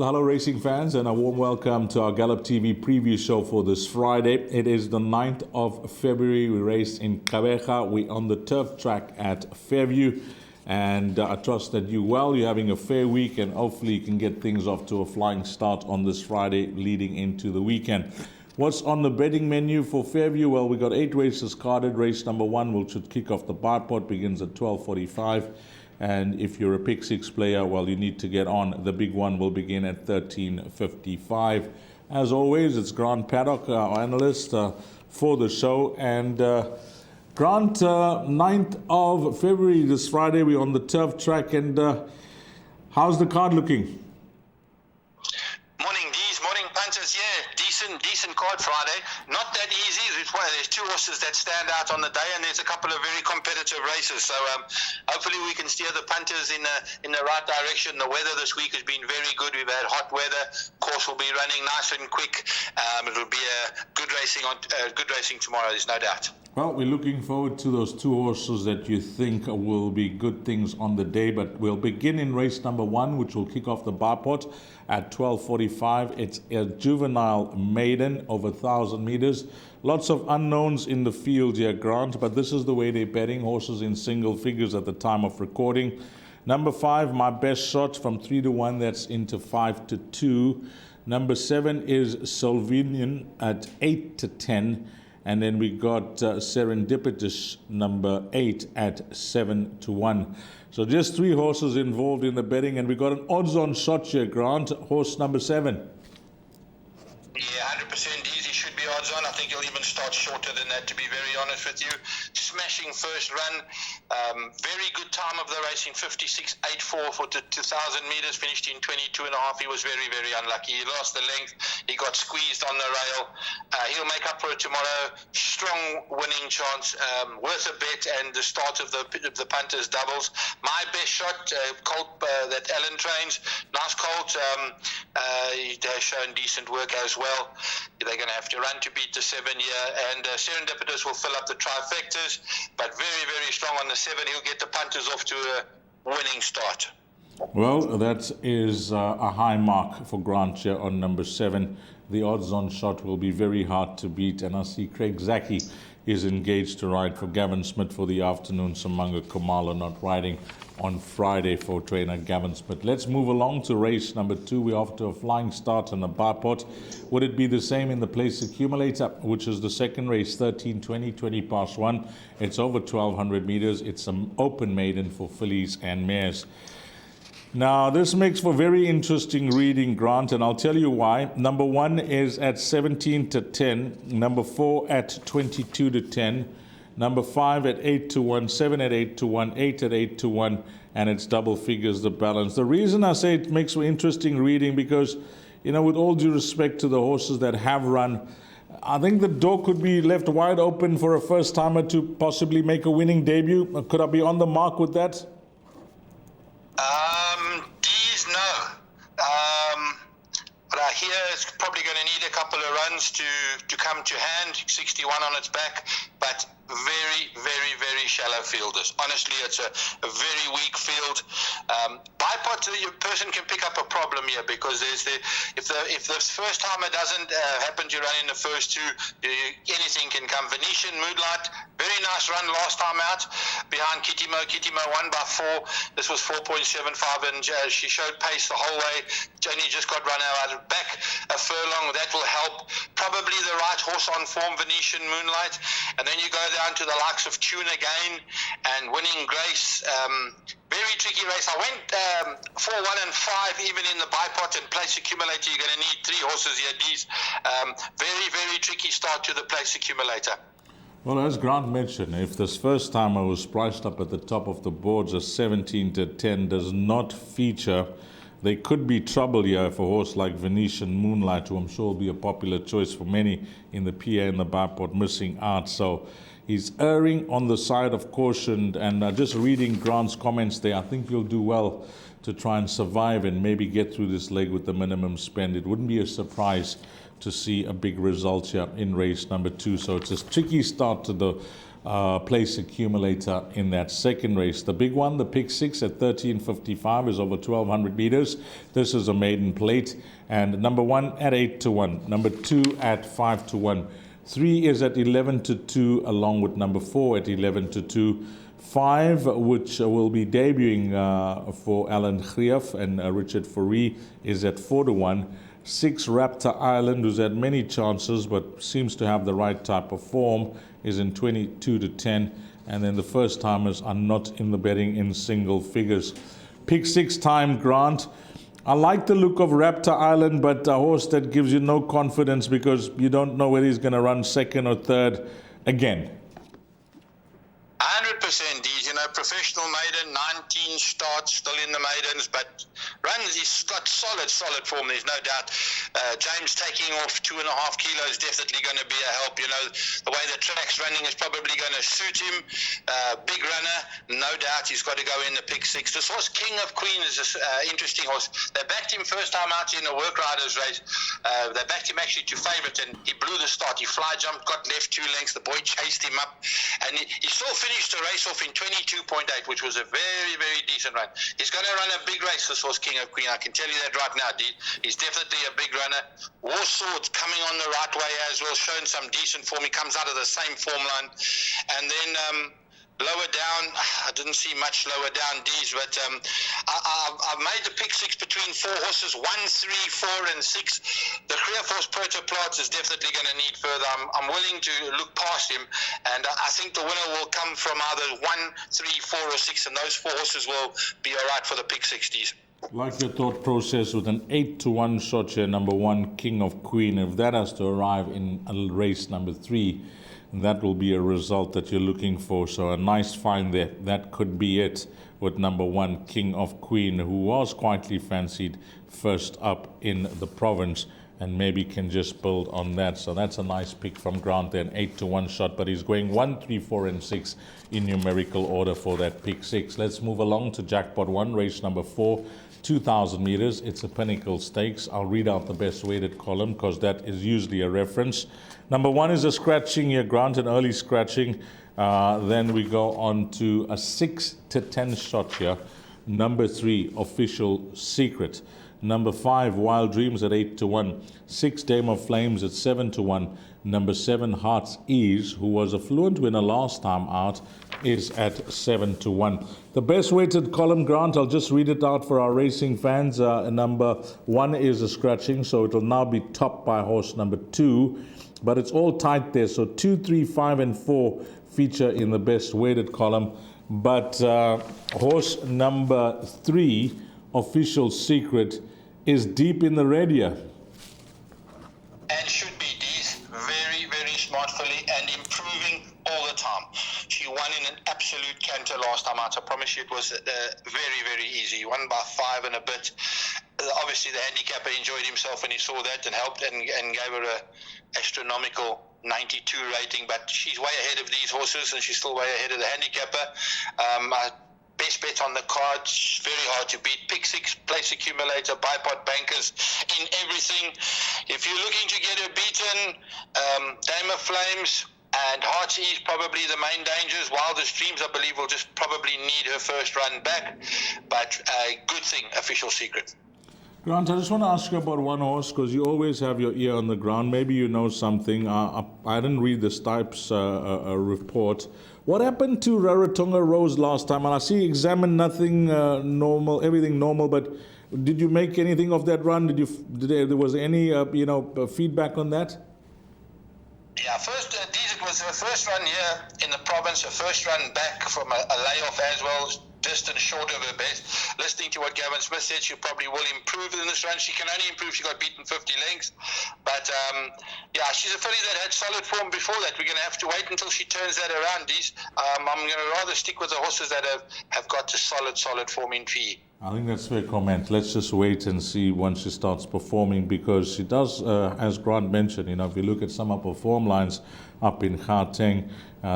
hello racing fans, and a warm welcome to our Gallop TV preview show for this Friday. It is the 9th of February. We race in KwaZulu-Natal. We're on the turf track at Fairview, and I trust that you're having a fair week, and hopefully you can get things off to a flying start on this Friday leading into the weekend. What's on the betting menu for Fairview? Well, we got 8 races carded. Race number 1, which should kick off the bipod, begins at 12:45. And if you're a pick 6 player, well, you need to get on. The big one will begin at 13:55. As always, it's Grant Paddock, our analyst for the show. And Grant, 9th of February, this Friday, we're on the turf track. And how's the card looking? Morning, D's. Morning, punters. Yeah, decent card Friday. Not that easy. There's 2 horses that stand out on the day, and there's a couple of very competitive races. So hopefully we can steer the punters in the right direction. The weather this week has been very good. We've had hot weather. Course will be running nice and quick. It'll be a good racing tomorrow. There's no doubt. Well, we're looking forward to those 2 horses that you think will be good things on the day. But we'll begin in race number 1, which will kick off the bipod at 12:45. It's a juvenile maiden over 1,000 meters. Lots of unknowns in the field here, Grant, but this is the way they're betting. Horses in single figures at the time of recording. Number 5, My Best Shot, from 3-1. That's into 5-2. Number 7 is Solvinian at 8-10. And then we got Serendipitous, number 8, at 7-1. So just 3 horses involved in the betting, and we got an odds-on shot here, Grant. Horse number 7. Yeah, 100% easy. Should be odds on. I think he'll even start shorter than that, to be very honest with you. Smashing first run. Very good time of the racing, 56.84 for 2,000 meters. Finished in 22.5. He was very, very unlucky. He lost the length. He got squeezed on the rail. He'll make up for it tomorrow. Strong winning chance. Worth a bet, and the start of the punters doubles. My Best Shot, colt that Alan trains. Nice colt. He has shown decent work as well. They're going to have to run to beat the 7-year, and Serendipitous will fill up the trifectas, but very, very strong on the 7. He'll get the punters off to a winning start. Well, that is a high mark for Grant here on number 7. The odds-on shot will be very hard to beat, and I see Craig Zaki is engaged to ride for Gavin Smith for the afternoon. Samanga Kamala not riding on Friday for trainer Gavin Smith. Let's move along to race number 2. We're off to a flying start on the bipod. Would it be the same in the place accumulator, which is the second race, 13:20, 20:1. It's over 1,200 meters. It's an open maiden for fillies and mares. Now, this makes for very interesting reading, Grant, and I'll tell you why. Number 1 is at 17-10, number 4 at 22-10, number 5 at 8-1, 7 at 8-1, 8 at 8-1, and it's double figures the balance. The reason I say it makes for interesting reading because, with all due respect to the horses that have run, I think the door could be left wide open for a first-timer to possibly make a winning debut. Could I be on the mark with that? D's, no. But I hear it's probably going to need a couple of runs to come to hand. 61 on its back, but very, very, very shallow fielders. Honestly, it's a very weak field. Bipod, your person can pick up a problem here because if the first timer doesn't happen to run in the first 2, anything can come. Venetian Moonlight, very nice run last time out behind Kitty Mo. Kitty Mo won by 4. This was 4.75, and she showed pace the whole way. Only just got run out of back a furlong. That will help. Probably the right horse on form, Venetian Moonlight, and then you go down to the likes of Tune Again and Winning Grace. Very tricky race. I went 4, 1 and 5 even in the bipod and place accumulator. You're going to need 3 horses here. These very, very tricky start to the place accumulator. Well, as Grant mentioned, if this first timer was priced up at the top of the boards as 17-10 does not feature, there could be trouble here for a horse like Venetian Moonlight, who I'm sure will be a popular choice for many in the PA and the bipod, missing out. So he's erring on the side of caution, and just reading Grant's comments there, I think you'll do well to try and survive and maybe get through this leg with the minimum spend. It wouldn't be a surprise to see a big result here in race number 2. So it's a tricky start to the place accumulator in that second race. The big one, the pick 6 at 13.55, is over 1,200 meters. This is a maiden plate. And number 1 at 8-1, number 2 at 5-1, 3 is at 11-2, along with number 4 at 11-2. 5, which will be debuting for Alan Grief and Richard Fourie, is at 4-1. 6, Raptor Island, who's had many chances but seems to have the right type of form, is in 22-10. And then the first timers are not in the betting in single figures. Pick 6 time, Grant. I like the look of Raptor Island, but a horse that gives you no confidence because you don't know whether he's going to run second or third again. 100%, Dees. Professional maiden, 19 starts, still in the maidens, but runs, he's got solid form, there's no doubt. James taking off 2.5 kilos, definitely going to be a help. The way the track's running is probably going to suit him. Big runner, no doubt he's got to go in the pick 6. This horse, King of Queen, is an interesting horse. They backed him first time out in a work riders race. They backed him actually to favourite, and he blew the start. He fly jumped, got left 2 lengths. The boy chased him up, and he still finished the race off in 22.8, which was a very, very decent run. He's going to run a big race, this horse, King of Queen. I can tell you that right now, Dean. He's definitely a big runner. War Swords coming on the right way as well, showing some decent form. He comes out of the same form line. And then lower down, I didn't see much lower down, D's, but I've made the pick 6 between 4 horses, 1, 3, 4, and 6. The Greef horse, Proto Plaats, is definitely going to need further. I'm willing to look past him, and I think the winner will come from either 1, 3, 4, or 6, and those 4 horses will be all right for the pick 60s. Like your thought process with an 8-1 shot here, number 1, King of Queen. If that has to arrive in race number 3, that will be a result that you're looking for. So a nice find there. That could be it with number 1, King of Queen, who was quietly fancied first up in the province and maybe can just build on that. So that's a nice pick from Grant there, an 8-1 shot, but he's going 1, 3, 4, and 6 in numerical order for that pick 6. Let's move along to Jackpot 1, race number 4, 2,000 meters. It's a Pinnacle Stakes. I'll read out the best weighted column because that is usually a reference. Number 1 is a scratching here, Grant, an early scratching. Then we go on to a 6-10 shot here. Number 3, Official Secret. Number 5, Wild Dreams at 8-1. 6, Dame of Flames at 7-1. Number 7, Heart's Ease, who was a fluent winner last time out, is at 7-1. The best weighted column, Grant, I'll just read it out for our racing fans. Number 1 is a scratching, so it'll now be topped by horse number 2. But it's all tight there. So 2, 3, 5, and 4 feature in the best weighted column. But horse number 3, Official Secret, is deep in the red here. And should be, Dees. Very, very smart filly and improving all the time. She won in an absolute canter last time out. I promise you it was very, very easy. He won by 5 and a bit. Obviously, the handicapper enjoyed himself when he saw that and helped and gave her a astronomical 92 rating. But she's way ahead of these horses, and she's still way ahead of the handicapper. Best bet on the cards, very hard to beat. Pick 6, place accumulator, bipod bankers in everything. If you're looking to get her beaten, Dame of Flames and Heart's Ease probably the main dangers. Wildest Dreams, I believe, will just probably need her first run back. But a good thing, Official Secret. Grant, I just want to ask you about one horse because you always have your ear on the ground. Maybe you know something. I didn't read the Stipes report. What happened to Rarotonga Rose last time? And I see examined nothing normal, everything normal. But did you make anything of that run? There was any feedback on that? Yeah, it was her first run here in the province, her first run back from a layoff as well, distance short of her best. Listening to what Gavin Smith said, she probably will improve in this run. She can only improve. She got beaten 50 lengths. But, she's a filly that had solid form before that. We're going to have to wait until she turns that around, Dees. I'm going to rather stick with the horses that have got to solid form in PE. I think that's a fair comment. Let's just wait and see once she starts performing, because she does, as Grant mentioned, if you look at some of her form lines up in Gauteng,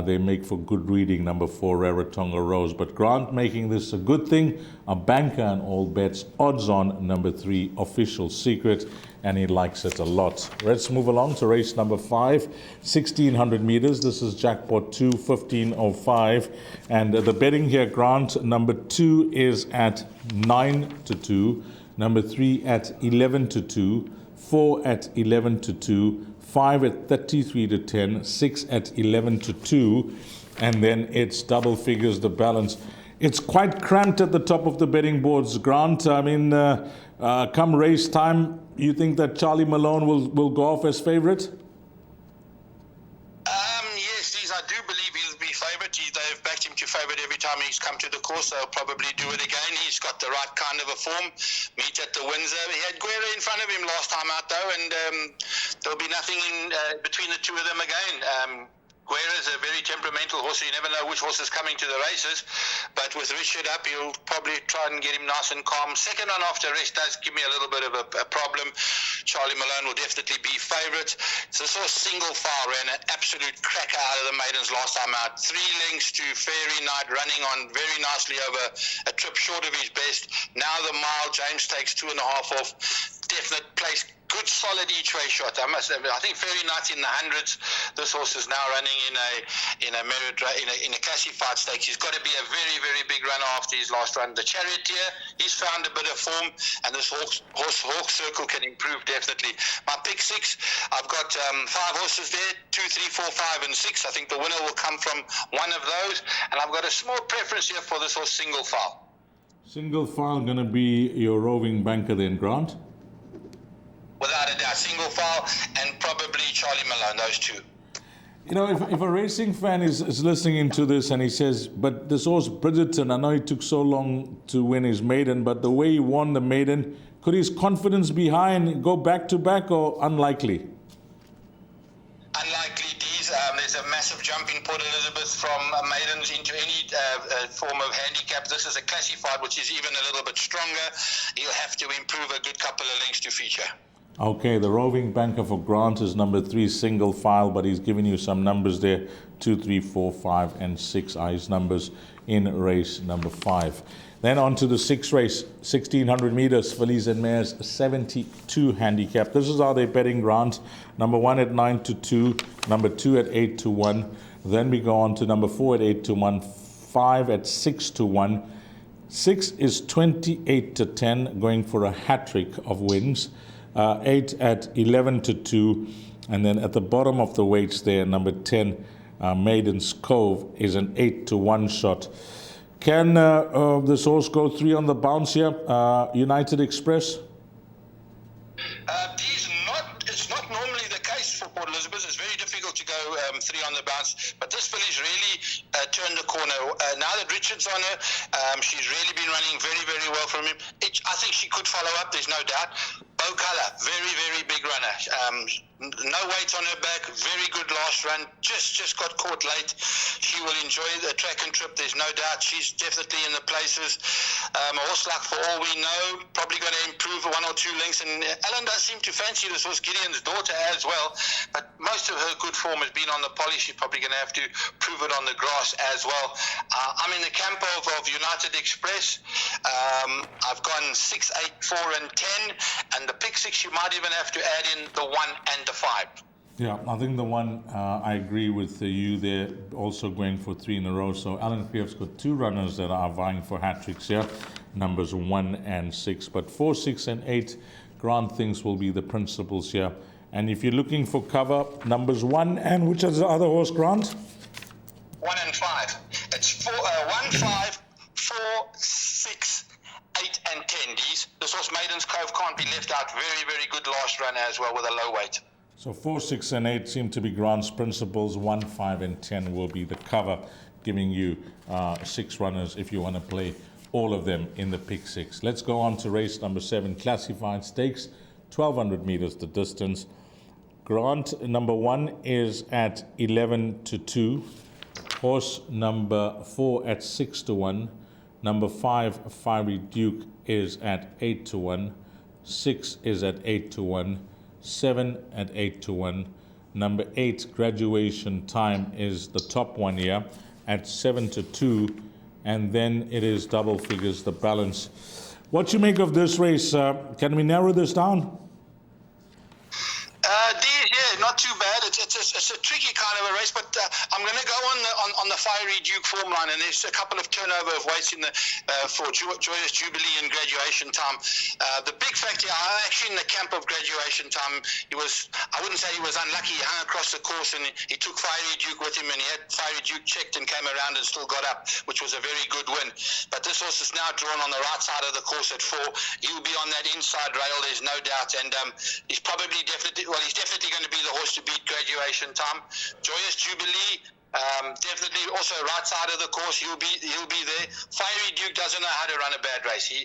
they make for good reading. Number 4, Rarotonga Rose. But Grant making this a good thing, a banker and all bets, odds on number 3, Official Secret. and he likes it a lot. Let's move along to race number 5, 1600 meters. This is jackpot 2, 1505. And the betting here, Grant, number 2 is at 9-2, number 3 at 11-2, 4 at 11-2, 5 at 33-10, 6 at 11-2, and then it's double figures, the balance. It's quite cramped at the top of the betting boards, Grant. I mean, come race time, you think that Charlie Malone will go off as favourite? Yes, I do believe he'll be favourite. They've backed him to favourite every time he's come to the course. They'll probably do it again. He's got the right kind of a form. Meet at the Windsor. He had Guerra in front of him last time out, though, and there'll be nothing in between the two of them again. Guerra is a very temperamental horse, so you never know which horse is coming to the races. But with Richard up, he'll probably try and get him nice and calm. Second on after rest does give me a little bit of a problem. Charlie Malone will definitely be favourite. So this horse single file ran an absolute cracker out of the maidens last time out. 3 lengths to Fairy Night, running on very nicely over a trip short of his best. Now the mile, James takes 2.5 off. Definite place. Good solid each way shot. I think Fairy Night in the hundreds. This horse is now running in a classified stakes. He's got to be a very, very big runner after his last run. The Charioteer, he's found a bit of form, and this Hawk Circle can improve definitely. My pick 6, I've got 5 horses there, 2, 3, 4, 5, and 6. I think the winner will come from one of those, and I've got a small preference here for this horse single file. Single file going to be your roving banker then, Grant? Without a doubt, single file and probably Charlie Malone, those two. You know, if a racing fan is listening into this and he says, but this horse Bridgerton, I know he took so long to win his maiden, but the way he won the maiden, could his confidence be high and go back-to-back or unlikely? Unlikely, Dees. There's a massive jump in Port Elizabeth from maidens into any form of handicap. This is a classified, which is even a little bit stronger. He'll have to improve a good couple of lengths to feature. Okay, the roving banker for Grant is number 3, single file, but he's giving you some numbers there. 2, 3, 4, 5, and 6 are his numbers in race number 5. Then on to the 6th race, 1600 meters, fillies and mares, 72 handicap. This is how they're betting, Grant. Number 1 at 9-2, number 2 at 8-1. Then we go on to number 4 at 8-1, 5 at 6-1. 6 is 28-10, going for a hat-trick of wins. 8 at 11-2, and then at the bottom of the weights there, number 10, Maiden's Cove, is an 8-1 shot. Can this horse go 3 on the bounce here? United Express? It's not normally the case for Port Elizabeth. It's very difficult to go 3 on the bounce, but this filly's really turned the corner. Now that Richard's on her, she's really been running very, very well from him. I think she could follow up, there's no doubt. Bow Colour, very, very big runner. No weight on her back, very good last run. Just got caught late. She will enjoy the track and trip, there's no doubt. She's definitely in the places. A horse like For All We Know, probably going to improve 1 or 2 lengths. And Ellen does seem to fancy this horse, Gideon's daughter, as well. But most of her good form has been on the poly. She's probably going to have to prove it on the grass as well. I'm in the camp of United Express. I've gone 6, 8, 4, and 10. And the pick 6, you might even have to add in the 1 and the 5. Yeah, I think the 1, I agree with you there, also going for 3 in a row. So Alan Creoff's got 2 runners that are vying for hat-tricks here, numbers 1 and 6. But 4, 6, and 8, Grant thinks will be the principals here. And if you're looking for cover, numbers 1 and which is the other horse, Grant? 1 and 5. It's 1, 5, 4, 6, 8 and 10. This horse Maiden's Cove can't be left out. Very, very good last run as well with a low weight. So 4, 6, and 8 seem to be Grant's principles. 1, 5, and 10 will be the cover, giving you 6 runners if you want to play all of them in the pick 6. Let's go on to race number 7, classified stakes, 1200 meters the distance. Grant, number 1 is at 11-2. Horse number 4 at 6-1. Number 5, Fiery Duke, is at 8-1. 6 is at 8-1. 7 at 8-1. Number 8, Graduation Time, is the top one here at 7-2. And then it is double figures, the balance. What you make of this race? Can we narrow this down? Not too bad. It's a tricky kind of a race, but I'm going to go on the Fiery Duke form line, and there's a couple of turnover of weights in the for Joyous Jubilee and Graduation Time. The big factor, I'm actually in the camp of Graduation Time. I wouldn't say he was unlucky. He hung across the course and he took Fiery Duke with him, and he had Fiery Duke checked and came around and still got up, which was a very good win. But this horse is now drawn on the right side of the course at 4. He'll be on that inside rail, there's no doubt, and he's definitely going to be the horse to beat Graduation Time. Joyous Jubilee, definitely also right side of the course. He'll be there. Fiery Duke doesn't know how to run a bad race. He'll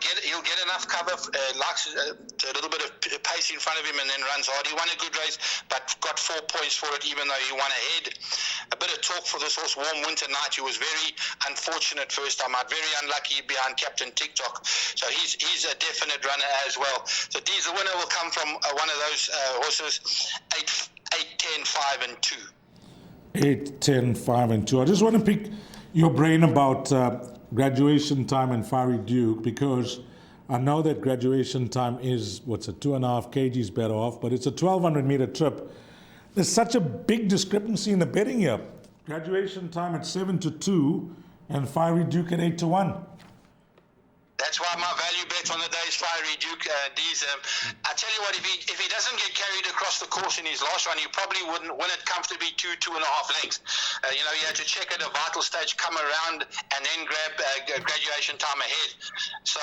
get enough cover, likes a little bit of pace in front of him, and then runs hard. He won a good race, but got 4 points for it, even though he won ahead. A bit of talk for this horse, Warm Winter Night, who was very unfortunate first time out, very unlucky behind Captain TikTok. So he's a definite runner as well. So D's, the winner will come from one of those horses, 8, 10, 5, and 2. 8, 10, 5, and 2. I just want to pick your brain about Graduation Time and Fiery Duke, because I know that Graduation Time is, 2.5 kgs better off, but it's a 1,200 meter trip. There's such a big discrepancy in the betting here. Graduation Time at 7-2 and Fiery Duke at 8-1. That's why my value bet on the day is Fiery Duke. I tell you what, if he doesn't get carried across the course in his last run, he probably wouldn't win it comfortably 2.5 lengths. He had to check at a vital stage, come around, and then grab Graduation Time ahead. So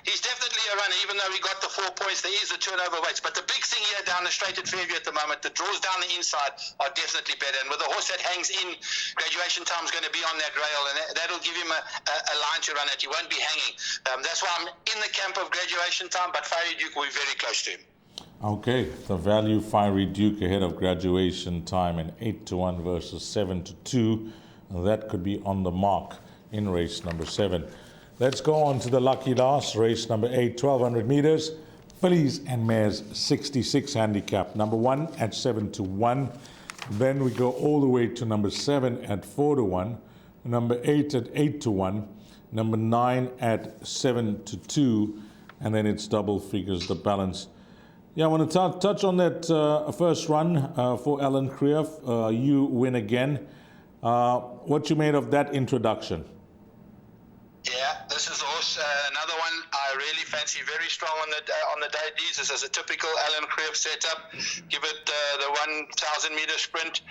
he's definitely a runner, even though he got the 4 points. There is the turnover weights. But the big thing here down the straight at Fairview at the moment, the draws down the inside are definitely better. And with the horse that hangs in, Graduation Time is going to be on that rail, and that'll give him a line to run at. He won't be hanging. That's why I'm in the camp of Graduation Time, but Fiery Duke will be very close to him. Okay, the value Fiery Duke ahead of Graduation Time in 8-1 versus 7-2. That could be on the mark in race number 7. Let's go on to the lucky last, race number 8, 1,200 meters. Fillies and Mares 66 handicap. Number 1 at 7-1. Then we go all the way to number 7 at 4-1. Number 8 at 8-1. Number 9 at 7-2, and then it's double figures, the balance. Yeah, I want to touch on that first run for Alan Creef. You win again. What you made of that introduction? Yeah, this is also another one I really fancy. Very strong on the day. This is a typical Alan Creef setup. Give it the 1,000 meter sprint.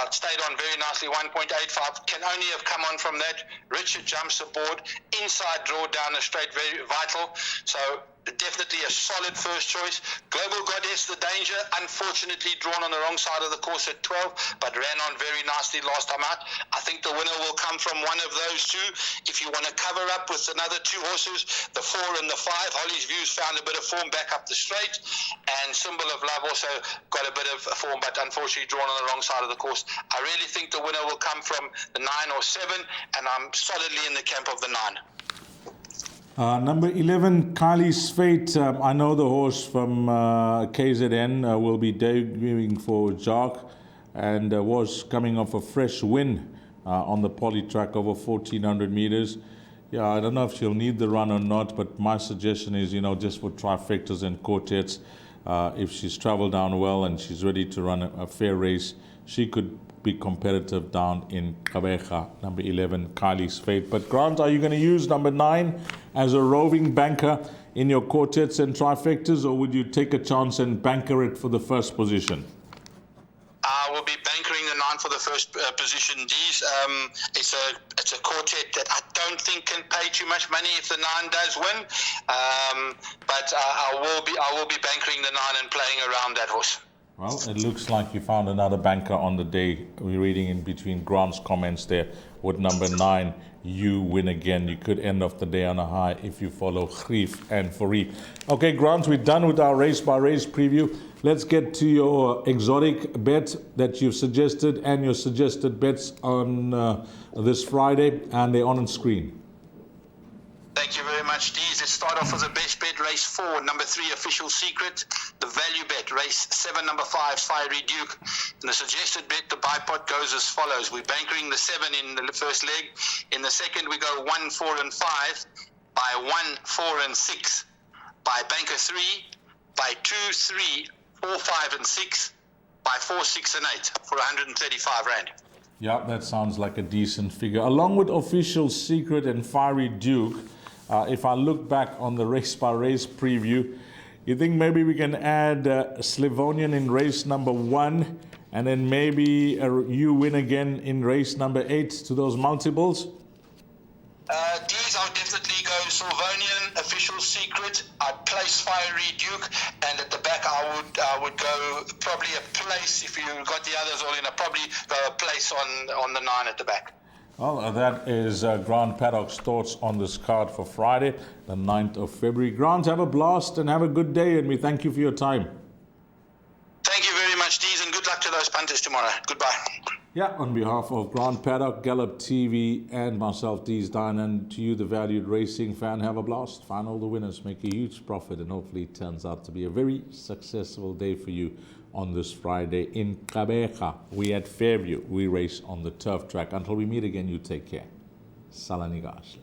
Stayed on very nicely. 1.85. Can only have come on from that. Richard jumps aboard. Inside draw down the straight, very vital. So definitely a solid first choice. Global Goddess, the danger, unfortunately drawn on the wrong side of the course at 12, but ran on very nicely last time out. I think the winner will come from one of those two. If you want to cover up with another 2 horses, the 4 and the 5, Holly's Views found a bit of form back up the straight, and Symbol of Love also got a bit of form, but unfortunately drawn on the wrong side of the course. I really think the winner will come from the 9 or 7, and I'm solidly in the camp of the 9. Number 11, Kylie's Fate. I know the horse from KZN will be debuting for Jock, and was coming off a fresh win on the poly track over 1,400 meters. Yeah, I don't know if she'll need the run or not, but my suggestion is, just for trifectas and quartets, if she's traveled down well and she's ready to run a fair race, she could be competitive down in Kabeja. Number 11, Kylie's Fate. But Grant, are you going to use number 9 as a roving banker in your quartets and trifectas, or would you take a chance and banker it for the first position? I will be bankering the 9 for the first position. It's a quartet that I don't think can pay too much money if the 9 does win. But I will be bankering the 9 and playing around that horse. Well, it looks like you found another banker on the day. We're reading in between Grant's comments there. With number 9, you win again. You could end off the day on a high if you follow Grief and Farid. Okay, Grant, we're done with our race-by-race preview. Let's get to your exotic bet that you've suggested and your suggested bets on this Friday, and they're on screen. Thank you very much, Dees. Let's start off with the best bet, race 4, number 3, Official Secret. The value bet, race 7, number 5, Fiery Duke. And the suggested bet, the buy pot, goes as follows. We're bankering the 7 in the first leg. In the second, we go 1, 4, and 5. By 1, 4, and 6. By banker 3. By 2, 3, 4, 5, and 6 by 4, 6, and 8 for 135 Rand. Yeah, that sounds like a decent figure. Along with Official Secret and Fiery Duke, if I look back on the race by race preview, you think maybe we can add Slavonian in race number 1, and then maybe you win again in race number 8 to those multiples? D's, I would definitely go Sylvanian, Official Secret. I'd place Fiery Duke, and at the back I would go probably a place. If you got the others all in, I'd probably go a place on the 9 at the back. Well, that is Grant Paddock's thoughts on this card for Friday, the 9th of February. Grant, have a blast and have a good day, and we thank you for your time. Thank you very much, Dees, and good luck to those punters tomorrow. Goodbye. Yeah, on behalf of Grant Paddock, Gallop TV, and myself, Dees Dine, and to you, the valued racing fan, have a blast. Find all the winners, make a huge profit, and hopefully it turns out to be a very successful day for you on this Friday in Gqeberha. We at Fairview. We race on the turf track. Until we meet again, you take care. Salani Gashle.